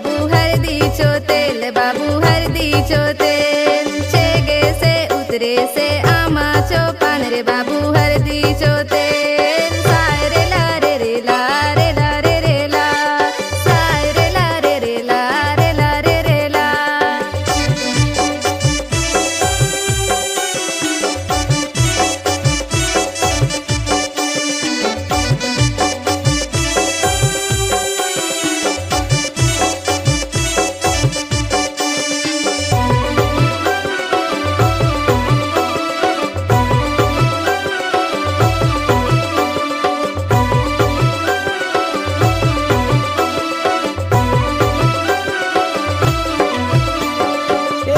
बाबू हळदीचो तेल, बाबू हळदीचो तेल. शेगे से उतरे से आमाचो पान रे बाबू हळदीचो तेल. साय रे ला रे रे ला रे ला रे रे ला, साय रे ला रे रे ला रे ला रे रे ला.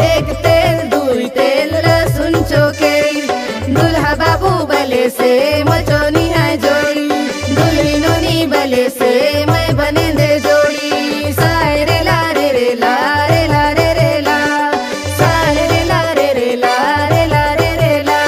एक तेल दुई तेल लहसुन चोकेरी, दुल्हा बाबू बले से मचोनी है जोड़ी, दुल्हनोनी बले से मैं बने दे जोड़ी. साय रे ला रे रे ला रे ला रे रे ला, साय रे ला रे रे ला रे ला रे रे ला.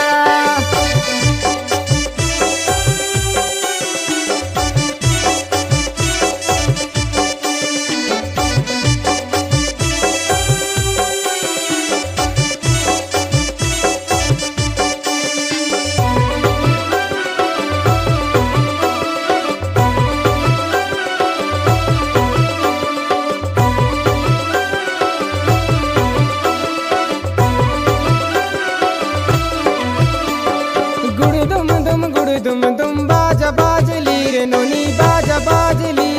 गुड़ दुम दुम बाजा बाजली रे नोनी बाजा बाजली.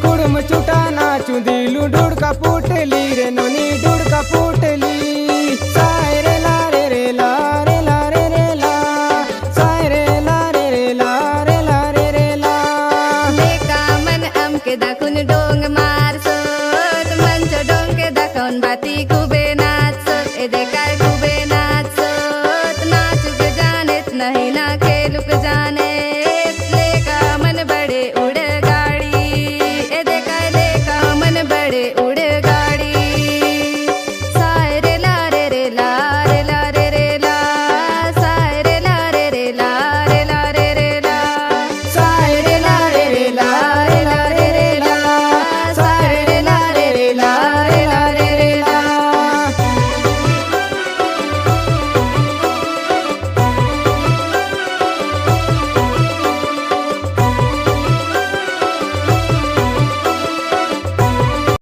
कुड़म चुटा नाचू दिलू ढुड़का पुटली रे नोनी ढुड़का पुटली. साय रे ला रे रे ला रे ला रे रे ला, साय रे ला रे रे ला रे ला रे रे ला. लेका मन आमके दाखवून डोंग मारसोत, मंच डोंग के दाखवून बाती